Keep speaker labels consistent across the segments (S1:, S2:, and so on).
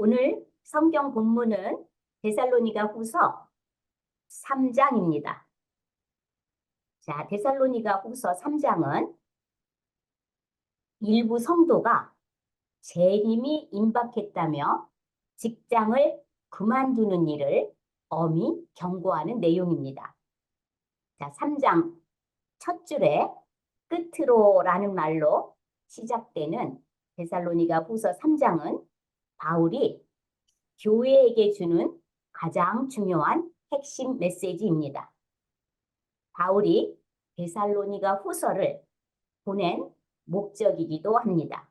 S1: 오늘 성경 본문은 데살로니가 후서 3장입니다. 자, 데살로니가 후서 3장은 일부 성도가 재림이 임박했다며 직장을 그만두는 일을 엄히 경고하는 내용입니다. 자, 3장 첫 줄에 끝으로라는 말로 시작되는 데살로니가 후서 3장은 바울이 교회에게 주는 가장 중요한 핵심 메시지입니다. 바울이 데살로니가 후서를 보낸 목적이기도 합니다.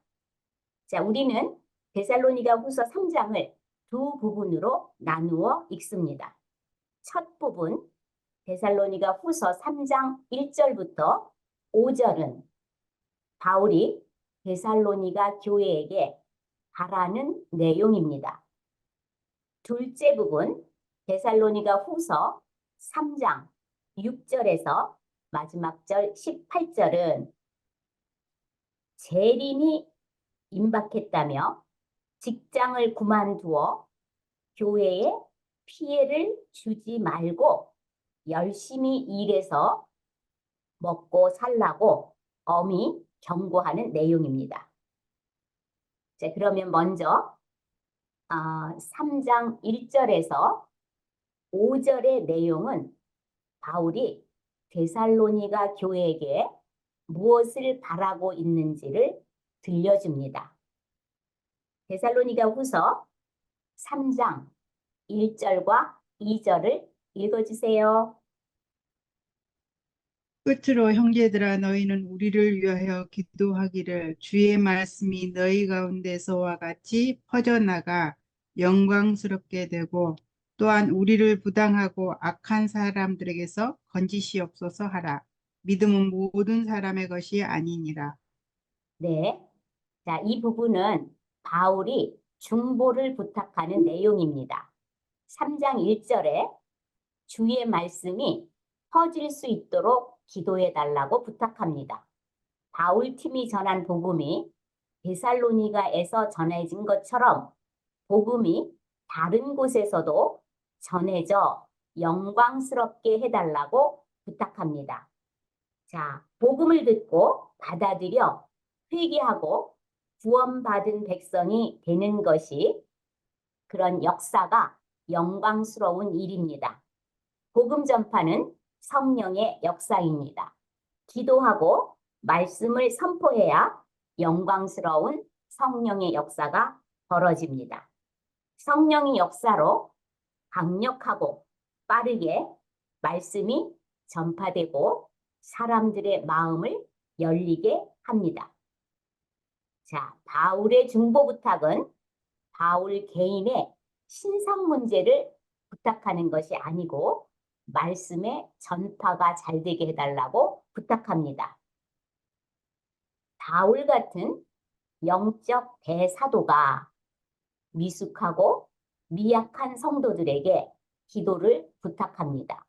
S1: 자, 우리는 데살로니가 후서 3장을 두 부분으로 나누어 읽습니다. 첫 부분, 데살로니가 후서 3장 1절부터 5절은 바울이 데살로니가 교회에게 바라는 내용입니다. 둘째 부분, 데살로니가 후서 3장 6절에서 마지막 절 18절은 재림이 임박했다며 직장을 그만두어 교회에 피해를 주지 말고 열심히 일해서 먹고 살라고 엄히 경고하는 내용입니다. 자, 그러면 먼저 3장 1절에서 5절의 내용은 바울이 데살로니가 교회에게 무엇을 바라고 있는지를 들려줍니다. 데살로니가 후서 3장 1절과 2절을 읽어주세요.
S2: 끝으로 형제들아 너희는 우리를 위하여 기도하기를 주의 말씀이 너희 가운데서와 같이 퍼져나가 영광스럽게 되고 또한 우리를 부당하고 악한 사람들에게서 건지시옵소서 하라. 믿음은 모든 사람의 것이 아니니라.
S1: 네. 자, 이 부분은 바울이 중보를 부탁하는 내용입니다. 3장 1절에 주의 말씀이 퍼질 수 있도록 기도해 달라고 부탁합니다. 바울 팀이 전한 복음이 데살로니가에서 전해진 것처럼 복음이 다른 곳에서도 전해져 영광스럽게 해달라고 부탁합니다. 자, 복음을 듣고 받아들여 회개하고 구원받은 백성이 되는 것이 그런 역사가 영광스러운 일입니다. 복음 전파는 성령의 역사입니다. 기도하고 말씀을 선포해야 영광스러운 성령의 역사가 벌어집니다. 성령의 역사로 강력하고 빠르게 말씀이 전파되고 사람들의 마음을 열리게 합니다. 자, 바울의 중보 부탁은 바울 개인의 신상 문제를 부탁하는 것이 아니고 말씀의 전파가 잘 되게 해달라고 부탁합니다. 바울 같은 영적 대사도가 미숙하고 미약한 성도들에게 기도를 부탁합니다.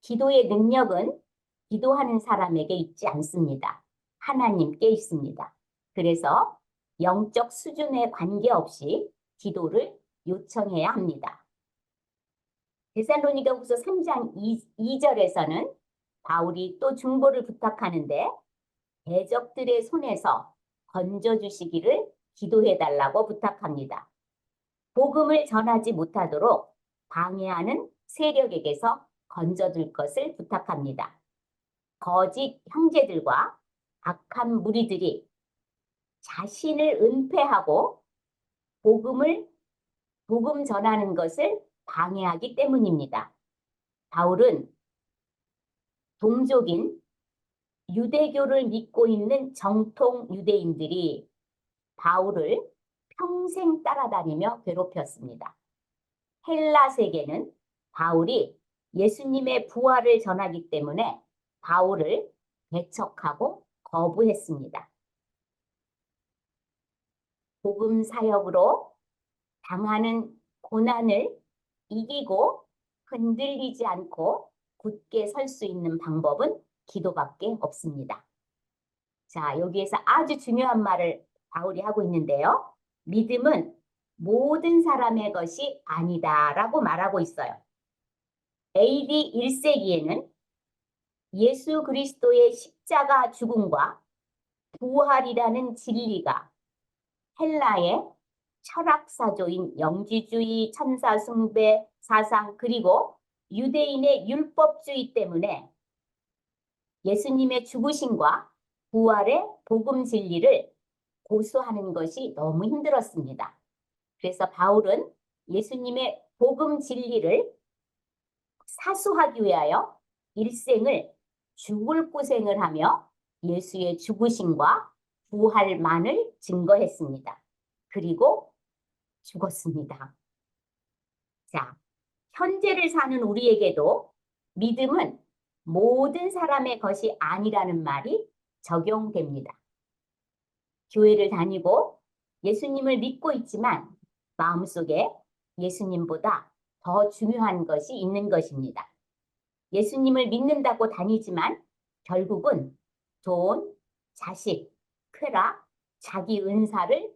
S1: 기도의 능력은 기도하는 사람에게 있지 않습니다. 하나님께 있습니다. 그래서 영적 수준에 관계없이 기도를 요청해야 합니다. 데살로니가 후서 3장 2절에서는 바울이 또 중보를 부탁하는데 대적들의 손에서 건져주시기를 기도해달라고 부탁합니다. 복음을 전하지 못하도록 방해하는 세력에게서 건져줄 것을 부탁합니다. 거짓 형제들과 악한 무리들이 자신을 은폐하고 복음 전하는 것을 방해하기 때문입니다. 바울은 동족인 유대교를 믿고 있는 정통 유대인들이 바울을 평생 따라다니며 괴롭혔습니다. 헬라 세계는 바울이 예수님의 부활을 전하기 때문에 바울을 배척하고 거부했습니다. 복음 사역으로 당하는 고난을 이기고 흔들리지 않고 굳게 설 수 있는 방법은 기도밖에 없습니다. 자, 여기에서 아주 중요한 말을 바울이 하고 있는데요. 믿음은 모든 사람의 것이 아니다라고 말하고 있어요. AD 1세기에는 예수 그리스도의 십자가 죽음과 부활이라는 진리가 헬라의 철학사조인 영지주의, 천사 숭배 사상 그리고 유대인의 율법주의 때문에 예수님의 죽으심과 부활의 복음 진리를 고수하는 것이 너무 힘들었습니다. 그래서 바울은 예수님의 복음 진리를 사수하기 위하여 일생을 죽을 고생을 하며 예수의 죽으심과 부활만을 증거했습니다. 그리고 죽었습니다. 자, 현재를 사는 우리에게도 믿음은 모든 사람의 것이 아니라는 말이 적용됩니다. 교회를 다니고 예수님을 믿고 있지만 마음속에 예수님보다 더 중요한 것이 있는 것입니다. 예수님을 믿는다고 다니지만 결국은 돈, 자식, 쾌락, 자기 은사를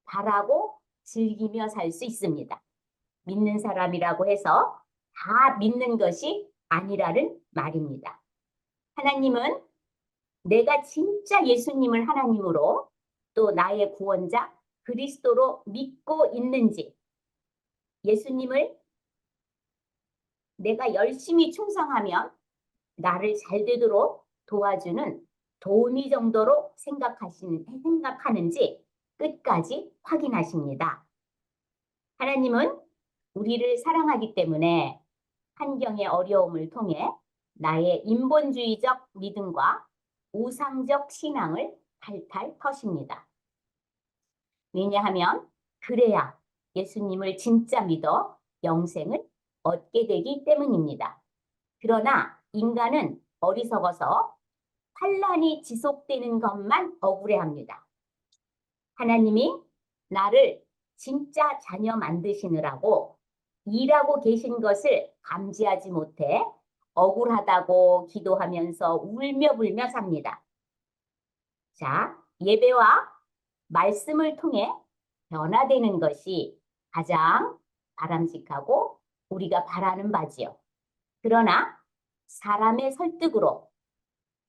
S1: 바라고 즐기며 살 수 있습니다. 믿는 사람이라고 해서 다 믿는 것이 아니라는 말입니다. 하나님은 내가 진짜 예수님을 하나님으로 또 나의 구원자 그리스도로 믿고 있는지, 예수님을 내가 열심히 충성하면 나를 잘 되도록 도와주는 도우미 정도로 생각하는지 끝까지 확인하십니다. 하나님은 우리를 사랑하기 때문에 환경의 어려움을 통해 나의 인본주의적 믿음과 우상적 신앙을 탈탈 터십니다. 왜냐하면 그래야 예수님을 진짜 믿어 영생을 얻게 되기 때문입니다. 그러나 인간은 어리석어서 환란이 지속되는 것만 억울해합니다. 하나님이 나를 진짜 자녀 만드시느라고 일하고 계신 것을 감지하지 못해 억울하다고 기도하면서 울며 불며 삽니다. 자, 예배와 말씀을 통해 변화되는 것이 가장 바람직하고 우리가 바라는 바지요. 그러나 사람의 설득으로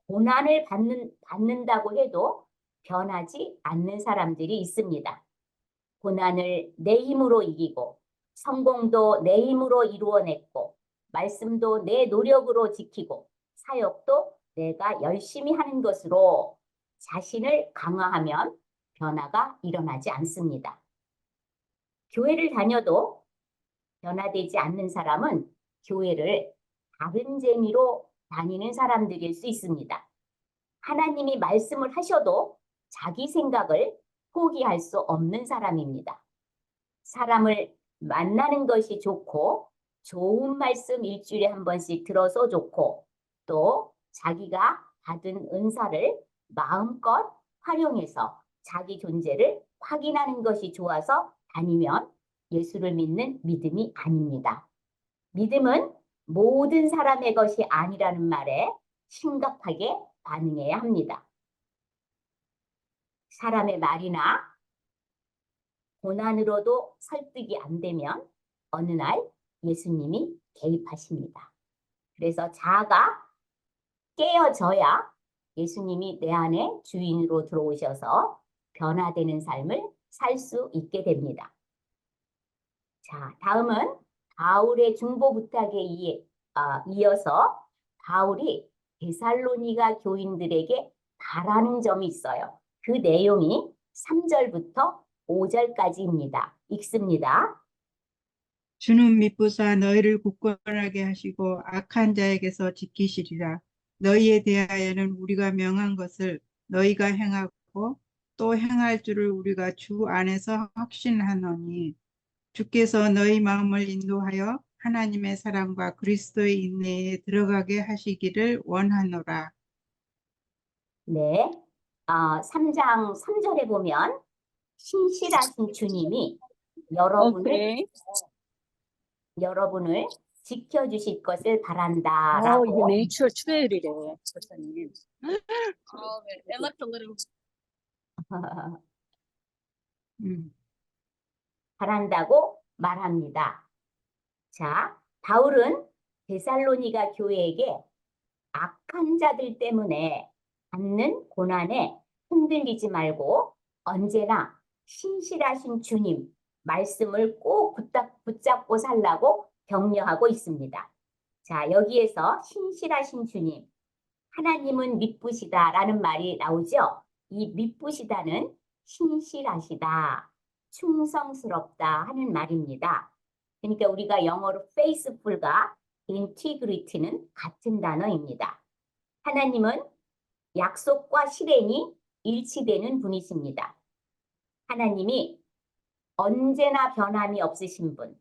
S1: 고난을 받는다고 해도 변하지 않는 사람들이 있습니다. 고난을 내 힘으로 이기고 성공도 내 힘으로 이루어냈고 말씀도 내 노력으로 지키고 사역도 내가 열심히 하는 것으로 자신을 강화하면 변화가 일어나지 않습니다. 교회를 다녀도 변화되지 않는 사람은 교회를 다른 재미로 다니는 사람들일 수 있습니다. 하나님이 말씀을 하셔도 자기 생각을 포기할 수 없는 사람입니다. 사람을 만나는 것이 좋고 좋은 말씀 일주일에 한 번씩 들어서 좋고 또 자기가 받은 은사를 마음껏 활용해서 자기 존재를 확인하는 것이 좋아서 다니면 예수를 믿는 믿음이 아닙니다. 믿음은 모든 사람의 것이 아니라는 말에 심각하게 반응해야 합니다. 사람의 말이나 고난으로도 설득이 안 되면 어느 날 예수님이 개입하십니다. 그래서 자아가 깨어져야 예수님이 내 안에 주인으로 들어오셔서 변화되는 삶을 살 수 있게 됩니다. 자, 다음은 바울의 중보 부탁에 이어서 바울이 데살로니가 교인들에게 바라는 점이 있어요. 그 내용이 3절부터 5절까지입니다. 읽습니다.
S2: 주는 믿부사 너희를 굳건하게 하시고 악한 자에게서 지키시리라. 너희에 대하여는 우리가 명한 것을 너희가 행하고 또 행할 줄을 우리가 주 안에서 확신하노니 주께서 너희 마음을 인도하여 하나님의 사랑과 그리스도의 인내에 들어가게 하시기를 원하노라.
S1: 네, 3장 3절에 보면 신실하신 주님이 여러분을 지켜주실 것을 바란다라고
S3: 이게 네이처 트레일이래, 박사님. It looked a little.
S1: 바란다고 말합니다. 자, 바울은 데살로니가 교회에게 악한 자들 때문에 받는 고난에 흔들리지 말고 언제나 신실하신 주님 말씀을 꼭 붙잡고 살라고 격려하고 있습니다. 자, 여기에서 신실하신 주님, 하나님은 미쁘시다라는 말이 나오죠. 이 미쁘시다는 신실하시다, 충성스럽다 하는 말입니다. 그러니까 우리가 영어로 faithful과 integrity는 같은 단어입니다. 하나님은 약속과 실행이 일치되는 분이십니다. 하나님이 언제나 변함이 없으신 분,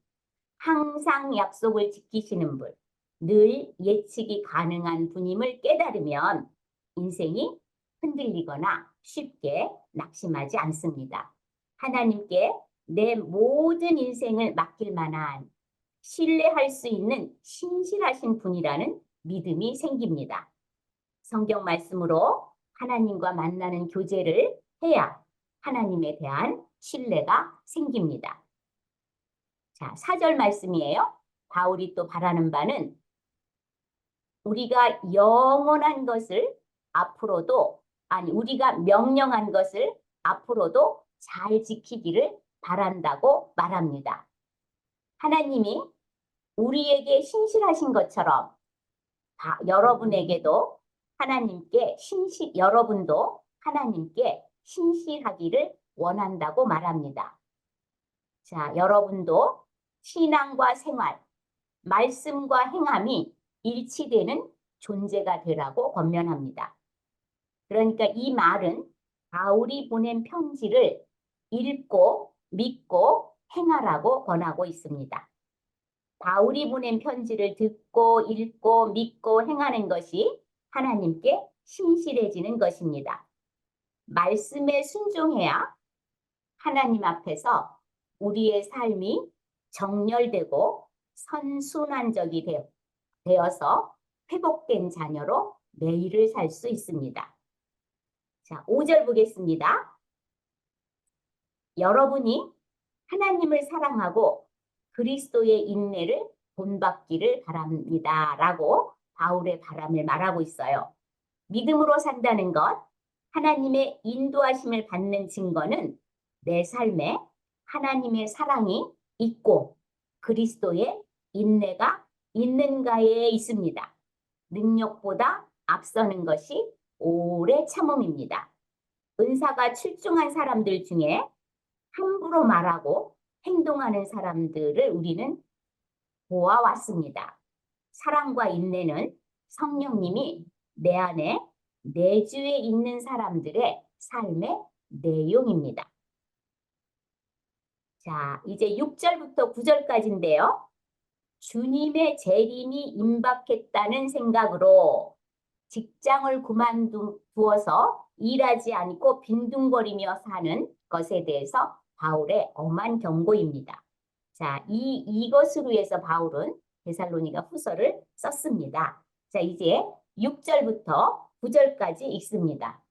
S1: 항상 약속을 지키시는 분, 늘 예측이 가능한 분임을 깨달으면 인생이 흔들리거나 쉽게 낙심하지 않습니다. 하나님께 내 모든 인생을 맡길 만한 신뢰할 수 있는 신실하신 분이라는 믿음이 생깁니다. 성경 말씀으로 하나님과 만나는 교제를 해야 하나님에 대한 신뢰가 생깁니다. 자, 4절 말씀이에요. 바울이 또 바라는 바는 우리가 영원한 것을 우리가 명령한 것을 앞으로도 잘 지키기를 바란다고 말합니다. 하나님이 우리에게 신실하신 것처럼 여러분도 하나님께 신실하기를 원한다고 말합니다. 자, 여러분도 신앙과 생활, 말씀과 행함이 일치되는 존재가 되라고 권면합니다. 그러니까 이 말은 바울이 보낸 편지를 읽고 믿고 행하라고 권하고 있습니다. 바울이 보낸 편지를 듣고 읽고 믿고 행하는 것이 하나님께 신실해지는 것입니다. 말씀에 순종해야 하나님 앞에서 우리의 삶이 정렬되고 선순환적이 되어서 회복된 자녀로 매일을 살 수 있습니다. 자, 5절 보겠습니다. 여러분이 하나님을 사랑하고 그리스도의 인내를 본받기를 바랍니다. 라고 바울의 바람을 말하고 있어요. 믿음으로 산다는 것, 하나님의 인도하심을 받는 증거는 내 삶에 하나님의 사랑이 있고 그리스도의 인내가 있는가에 있습니다. 능력보다 앞서는 것이 오래 참음입니다. 은사가 출중한 사람들 중에 함부로 말하고 행동하는 사람들을 우리는 보아왔습니다. 사랑과 인내는 성령님이 내 안에 내주에 있는 사람들의 삶의 내용입니다. 자, 이제 6절부터 9절까지인데요. 주님의 재림이 임박했다는 생각으로 직장을 그만두어서 일하지 않고 빈둥거리며 사는 것에 대해서 바울의 엄한 경고입니다. 자, 이것으로 해서 바울은 데살로니가 후서를 썼습니다. 자, 이제 6절부터 9절까지 읽습니다.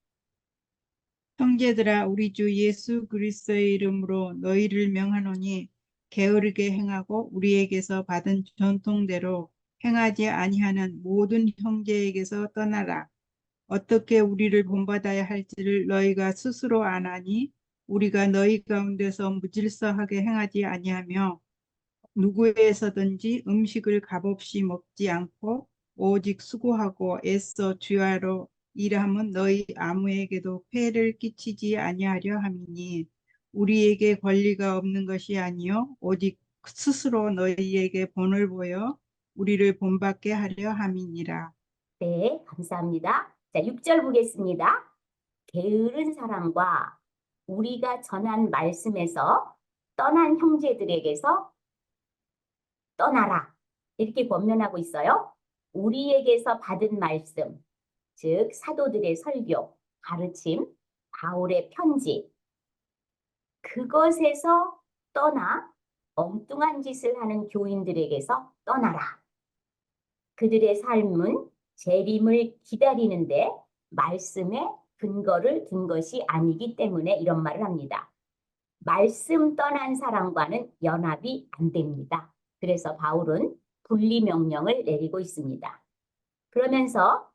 S2: 형제들아 우리 주 예수 그리스도의 이름으로 너희를 명하노니 게으르게 행하고 우리에게서 받은 전통대로 행하지 아니하는 모든 형제에게서 떠나라. 어떻게 우리를 본받아야 할지를 너희가 스스로 아나니 우리가 너희 가운데서 무질서하게 행하지 아니하며 누구에서든지 음식을 값없이 먹지 않고 오직 수고하고 애써 주야로 일함은 너희 아무에게도 폐를 끼치지 아니하려 함이니 우리에게 권리가 없는 것이 아니요 오직 스스로 너희에게 본을 보여 우리를 본받게 하려 함이니라.
S1: 네, 감사합니다. 자, 6절 보겠습니다. 게으른 사람과 우리가 전한 말씀에서 떠난 형제들에게서 떠나라. 이렇게 권면하고 있어요. 우리에게서 받은 말씀, 즉 사도들의 설교, 가르침, 바울의 편지, 그것에서 떠나 엉뚱한 짓을 하는 교인들에게서 떠나라. 그들의 삶은 재림을 기다리는데 말씀에 근거를 둔 것이 아니기 때문에 이런 말을 합니다. 말씀 떠난 사람과는 연합이 안 됩니다. 그래서 바울은 분리 명령을 내리고 있습니다. 그러면서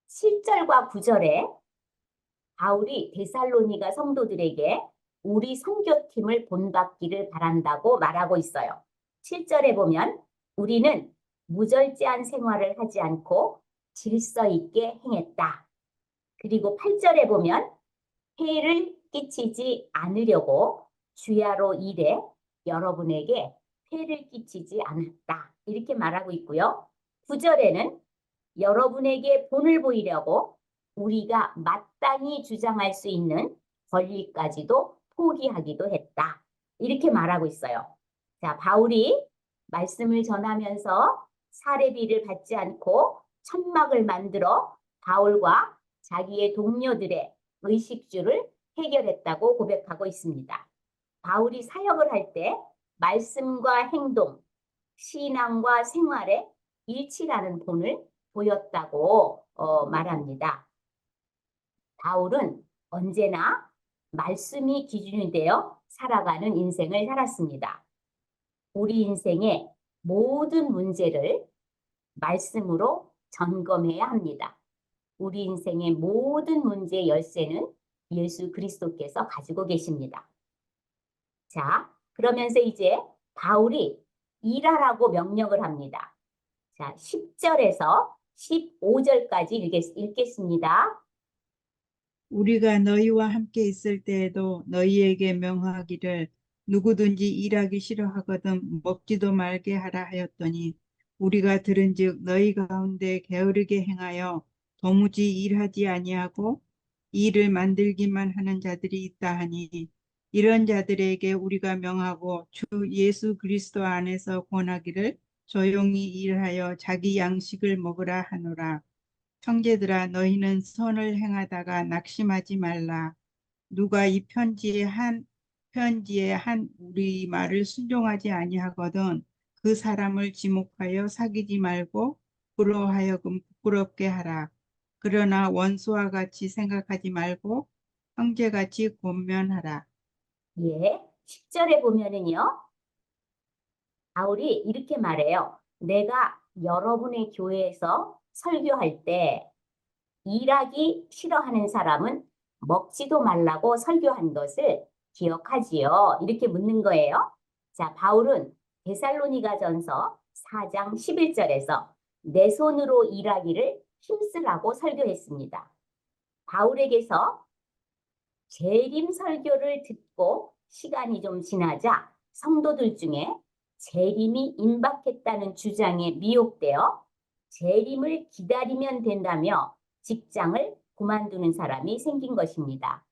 S1: 7절과 9절에 바울이 데살로니가 성도들에게 우리 선교팀을 본받기를 바란다고 말하고 있어요. 7절에 보면 우리는 무절제한 생활을 하지 않고 질서 있게 행했다. 그리고 8절에 보면 해를 끼치지 않으려고 주야로 일해 여러분에게 해를 끼치지 않았다. 이렇게 말하고 있고요. 9절에는 여러분에게 본을 보이려고 우리가 마땅히 주장할 수 있는 권리까지도 포기하기도 했다. 이렇게 말하고 있어요. 자, 바울이 말씀을 전하면서 사례비를 받지 않고 천막을 만들어 바울과 자기의 동료들의 의식주를 해결했다고 고백하고 있습니다. 바울이 사역을 할 때 말씀과 행동, 신앙과 생활에 일치라는 본을 보였다고 말합니다. 바울은 언제나 말씀이 기준이 되어 살아가는 인생을 살았습니다. 우리 인생의 모든 문제를 말씀으로 점검해야 합니다. 우리 인생의 모든 문제의 열쇠는 예수 그리스도께서 가지고 계십니다. 자, 그러면서 이제 바울이 일하라고 명령을 합니다. 자, 10절에서 15절까지 읽겠습니다.
S2: 우리가 너희와 함께 있을 때에도 너희에게 명하기를 누구든지 일하기 싫어하거든 먹지도 말게 하라 하였더니 우리가 들은즉 너희 가운데 게으르게 행하여 도무지 일하지 아니하고 일을 만들기만 하는 자들이 있다 하니 이런 자들에게 우리가 명하고 주 예수 그리스도 안에서 권하기를 조용히 일하여 자기 양식을 먹으라 하노라. 형제들아 너희는 선을 행하다가 낙심하지 말라. 누가 이 편지에 한 우리 말을 순종하지 아니하거든 그 사람을 지목하여 사귀지 말고 그로 하여금 부끄럽게 하라. 그러나 원수와 같이 생각하지 말고 형제같이 권면하라.
S1: 예, 10절에 보면은요. 바울이 이렇게 말해요. 내가 여러분의 교회에서 설교할 때 일하기 싫어하는 사람은 먹지도 말라고 설교한 것을 기억하지요. 이렇게 묻는 거예요. 자, 바울은 데살로니가전서 4장 11절에서 내 손으로 일하기를 힘쓰라고 설교했습니다. 바울에게서 재림 설교를 듣고 시간이 좀 지나자 성도들 중에 재림이 임박했다는 주장에 미혹되어 재림을 기다리면 된다며 직장을 그만두는 사람이 생긴 것입니다.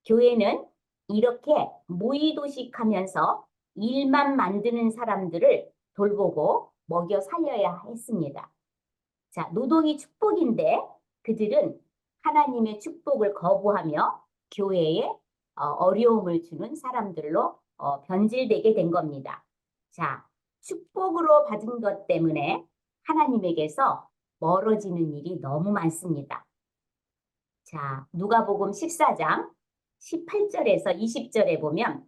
S1: 교회는 이렇게 무의도식하면서 일만 만드는 사람들을 돌보고 먹여 살려야 했습니다. 자, 노동이 축복인데 그들은 하나님의 축복을 거부하며 교회에 어려움을 주는 사람들로 변질되게 된 겁니다. 자, 축복으로 받은 것 때문에 하나님에게서 멀어지는 일이 너무 많습니다. 자, 누가복음 14장 18절에서 20절에 보면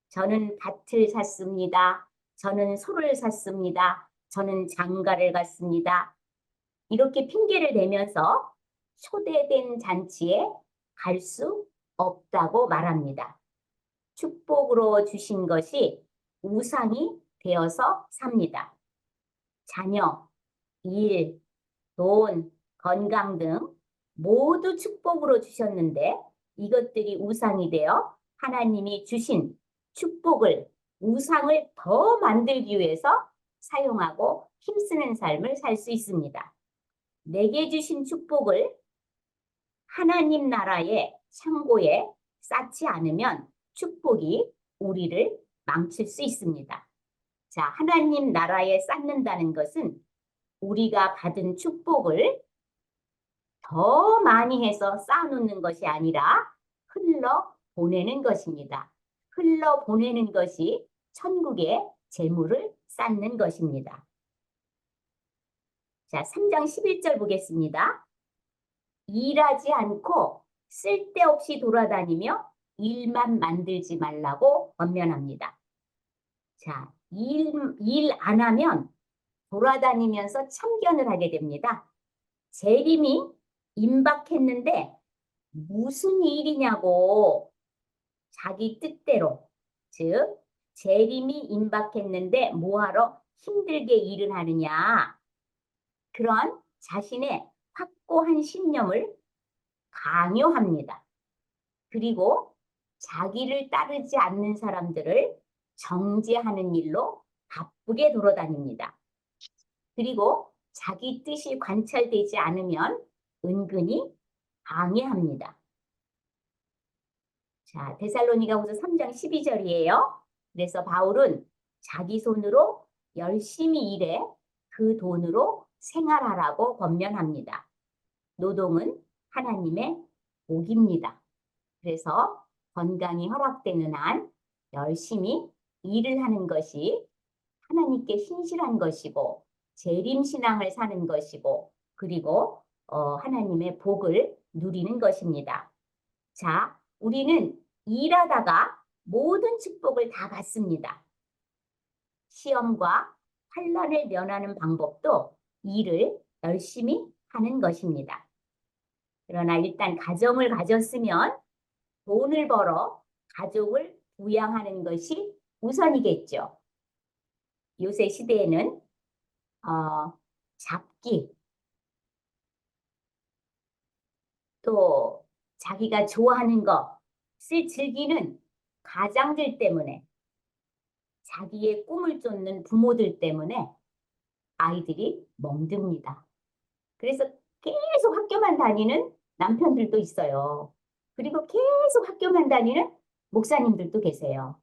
S1: 저는 밭을 샀습니다. 저는 소를 샀습니다. 저는 장가를 갔습니다. 이렇게 핑계를 대면서 초대된 잔치에 갈 수 없다고 말합니다. 축복으로 주신 것이 우상이 되어서 삽니다. 자녀, 일, 돈, 건강 등 모두 축복으로 주셨는데 이것들이 우상이 되어 하나님이 주신 축복을 우상을 더 만들기 위해서 사용하고 힘쓰는 삶을 살 수 있습니다. 내게 주신 축복을 하나님 나라의 창고에 쌓지 않으면 축복이 우리를 망칠 수 있습니다. 자, 하나님 나라에 쌓는다는 것은 우리가 받은 축복을 더 많이 해서 쌓아놓는 것이 아니라 흘러 보내는 것입니다. 흘러 보내는 것이 천국의 재물을 쌓는 것입니다. 자, 3장 11절 보겠습니다. 일하지 않고 쓸데없이 돌아다니며 일만 만들지 말라고 권면합니다. 자, 일 안 하면 돌아다니면서 참견을 하게 됩니다. 재림이 임박했는데 무슨 일이냐고 자기 뜻대로, 즉 재림이 임박했는데 뭐하러 힘들게 일을 하느냐, 그런 자신의 확고한 신념을 강요합니다. 그리고 자기를 따르지 않는 사람들을 정죄하는 일로 바쁘게 돌아다닙니다. 그리고 자기 뜻이 관찰되지 않으면 은근히 방해합니다. 자, 데살로니가후서 3장 12절이에요. 그래서 바울은 자기 손으로 열심히 일해 그 돈으로 생활하라고 권면합니다. 노동은 하나님의 복입니다. 그래서 건강이 허락되는 한 열심히 일을 하는 것이 하나님께 신실한 것이고 재림신앙을 사는 것이고 그리고 하나님의 복을 누리는 것입니다. 자, 우리는 일하다가 모든 축복을 다 받습니다. 시험과 환난을 면하는 방법도 일을 열심히 하는 것입니다. 그러나 일단 가정을 가졌으면 돈을 벌어 가족을 부양하는 것이 우선이겠죠. 요새 시대에는 잡기, 또 자기가 좋아하는 것을 즐기는 가장들 때문에, 자기의 꿈을 쫓는 부모들 때문에 아이들이 멍듭니다. 그래서 계속 학교만 다니는 남편들도 있어요. 그리고 계속 학교만 다니는 목사님들도 계세요.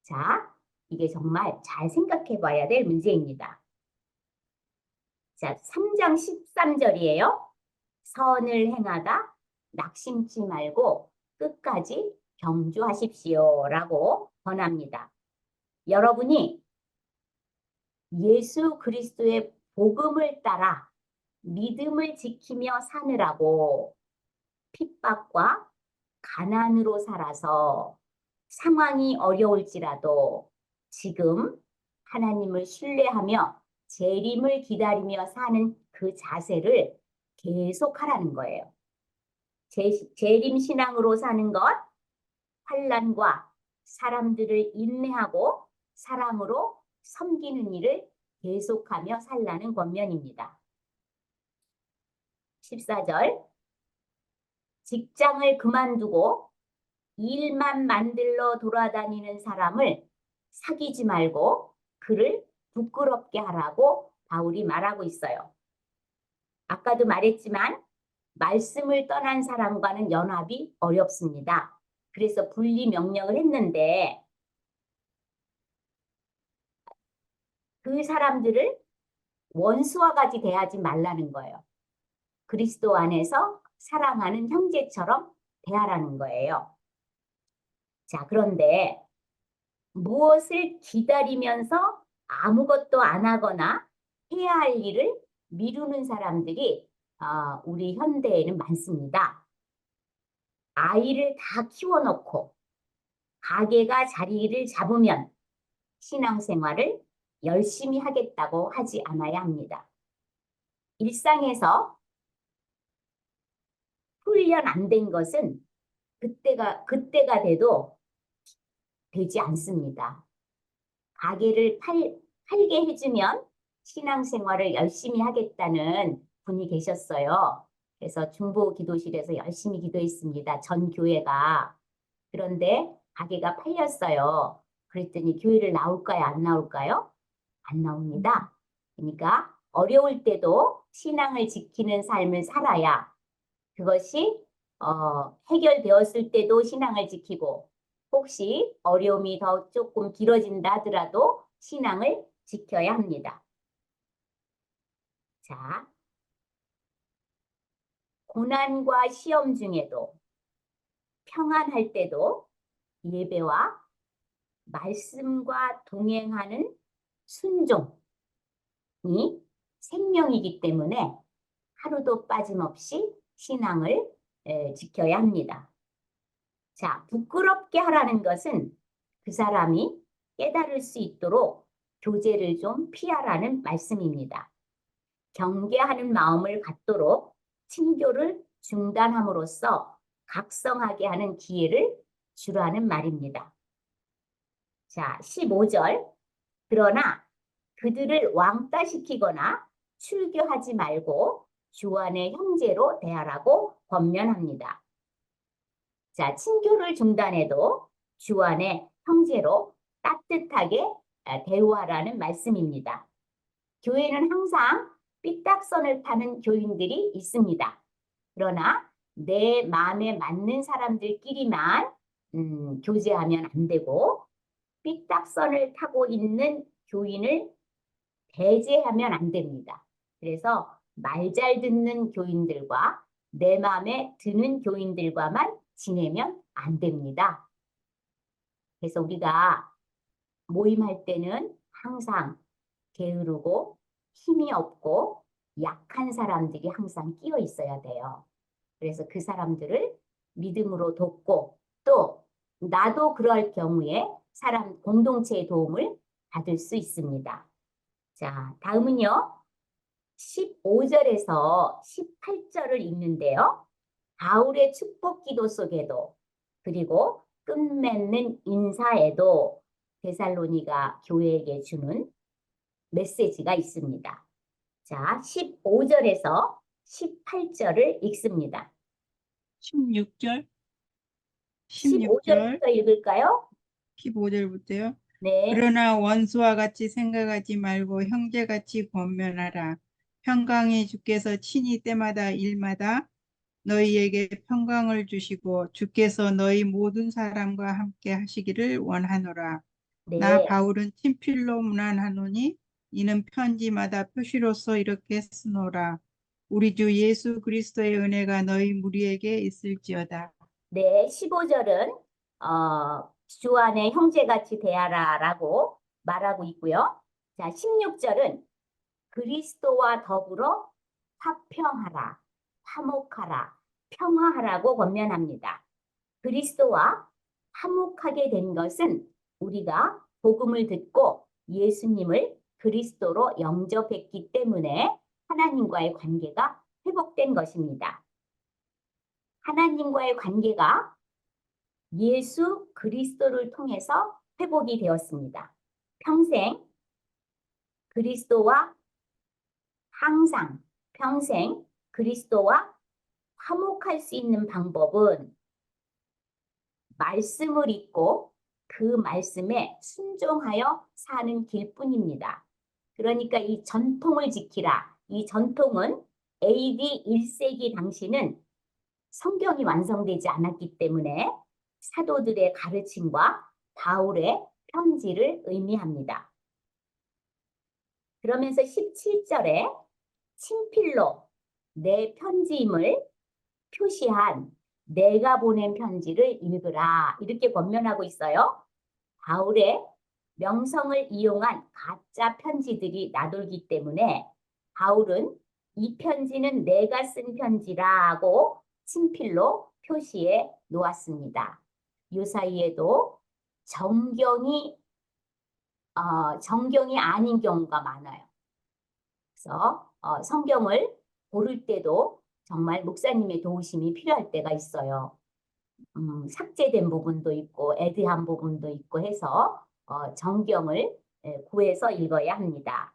S1: 자, 이게 정말 잘 생각해 봐야 될 문제입니다. 자, 3장 13절이에요. 선을 행하다 낙심치 말고 끝까지 경주하십시오 라고 권합니다. 여러분이 예수 그리스도의 복음을 따라 믿음을 지키며 사느라고 핍박과 가난으로 살아서 상황이 어려울지라도 지금 하나님을 신뢰하며 재림을 기다리며 사는 그 자세를 계속하라는 거예요. 재림 신앙으로 사는 것, 환난과 사람들을 인내하고 사랑으로 섬기는 일을 계속하며 살라는 권면입니다. 14절, 직장을 그만두고 일만 만들러 돌아다니는 사람을 사귀지 말고 그를 부끄럽게 하라고 바울이 말하고 있어요. 아까도 말했지만 말씀을 떠난 사람과는 연합이 어렵습니다. 그래서 분리 명령을 했는데 그 사람들을 원수와 같이 대하지 말라는 거예요. 그리스도 안에서 사랑하는 형제처럼 대하라는 거예요. 자, 그런데 무엇을 기다리면서 아무것도 안 하거나 해야 할 일을 미루는 사람들이 우리 현대에는 많습니다. 아이를 다 키워놓고 가게가 자리를 잡으면 신앙생활을 열심히 하겠다고 하지 않아야 합니다. 일상에서 훈련 안 된 것은 그때가 돼도 되지 않습니다. 가게를 팔게 해주면 신앙생활을 열심히 하겠다는 분이 계셨어요. 그래서 중보 기도실에서 열심히 기도했습니다. 전 교회가. 그런데 가게가 팔렸어요. 그랬더니 교회를 나올까요? 안 나올까요? 안 나옵니다. 그러니까 어려울 때도 신앙을 지키는 삶을 살아야 그것이 해결되었을 때도 신앙을 지키고 혹시 어려움이 더 조금 길어진다 하더라도 신앙을 지켜야 합니다. 자, 고난과 시험 중에도 평안할 때도 예배와 말씀과 동행하는 순종이 생명이기 때문에 하루도 빠짐없이 신앙을 지켜야 합니다. 자, 부끄럽게 하라는 것은 그 사람이 깨달을 수 있도록 교제를 좀 피하라는 말씀입니다. 경계하는 마음을 갖도록 친교를 중단함으로써 각성하게 하는 기회를 주라는 말입니다. 자, 15절. 그러나 그들을 왕따시키거나 출교하지 말고 주 안의 형제로 대하라고 권면합니다. 자, 친교를 중단해도 주 안의 형제로 따뜻하게 대우하라는 말씀입니다. 교회는 항상 삐딱선을 타는 교인들이 있습니다. 그러나 내 마음에 맞는 사람들끼리만 교제하면 안 되고 삐딱선을 타고 있는 교인을 배제하면 안 됩니다. 그래서 말 잘 듣는 교인들과 내 마음에 드는 교인들과만 지내면 안 됩니다. 그래서 우리가 모임할 때는 항상 게으르고 힘이 없고 약한 사람들이 항상 끼어 있어야 돼요. 그래서 그 사람들을 믿음으로 돕고 또 나도 그럴 경우에 사람 공동체의 도움을 받을 수 있습니다. 자, 다음은요. 15절에서 18절을 읽는데요. 바울의 축복 기도 속에도 그리고 끝맺는 인사에도 데살로니가 교회에게 주는 메시지가 있습니다. 자, 15절에서 18절을 읽습니다.
S2: 16절, 16절,
S1: 15절부터 읽을까요?
S2: 15절부터요.
S1: 네,
S2: 그러나 원수와 같이 생각하지 말고 형제같이 권면하라. 평강이 주께서 친히 때마다 일마다 너희에게 평강을 주시고 주께서 너희 모든 사람과 함께 하시기를 원하노라. 나
S1: 네,
S2: 바울은 친필로 문안하노니 이는 편지마다 표시로서 이렇게 쓰노라. 우리 주 예수 그리스도의 은혜가 너희 무리에게 있을지어다.
S1: 네. 15절은 주 안에 형제같이 대하라라고 말하고 있고요. 자, 16절은 그리스도와 더불어 화평하라, 화목하라, 평화하라고 권면합니다. 그리스도와 화목하게 된 것은 우리가 복음을 듣고 예수님을 그리스도로 영접했기 때문에 하나님과의 관계가 회복된 것입니다. 하나님과의 관계가 예수 그리스도를 통해서 회복이 되었습니다. 평생 그리스도와 항상 평생 그리스도와 화목할 수 있는 방법은 말씀을 읽고 그 말씀에 순종하여 사는 길뿐입니다. 그러니까 이 전통을 지키라. 이 전통은 AD 1세기 당시는 성경이 완성되지 않았기 때문에 사도들의 가르침과 바울의 편지를 의미합니다. 그러면서 17절에 친필로 내 편지임을 표시한 내가 보낸 편지를 읽으라 이렇게 권면하고 있어요. 바울의 명성을 이용한 가짜 편지들이 나돌기 때문에 바울은 이 편지는 내가 쓴 편지라고 친필로 표시해 놓았습니다. 이 사이에도 정경이 아닌 경우가 많아요. 그래서 성경을 고를 때도 정말 목사님의 도우심이 필요할 때가 있어요. 삭제된 부분도 있고 애드한 부분도 있고 해서 정경을 구해서 읽어야 합니다.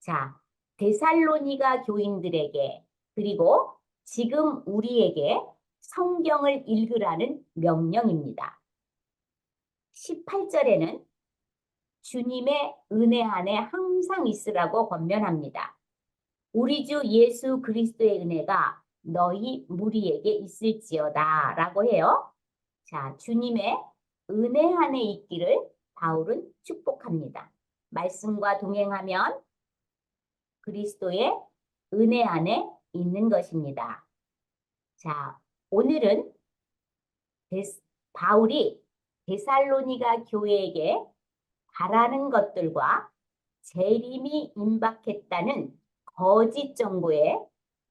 S1: 자, 데살로니가 교인들에게 그리고 지금 우리에게 성경을 읽으라는 명령입니다. 18절에는 주님의 은혜 안에 항상 있으라고 권면합니다. 우리 주 예수 그리스도의 은혜가 너희 무리에게 있을지어다 라고 해요. 자, 주님의 은혜 안에 있기를 바울은 축복합니다. 말씀과 동행하면 그리스도의 은혜 안에 있는 것입니다. 자, 오늘은 바울이 데살로니가 교회에게 바라는 것들과 재림이 임박했다는 거짓 정보에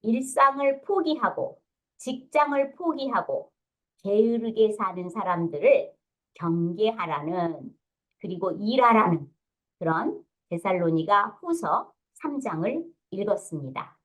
S1: 일상을 포기하고 직장을 포기하고 게으르게 사는 사람들을 경계하라는, 그리고 일하라는 그런 데살로니가 후서 3장을 읽었습니다.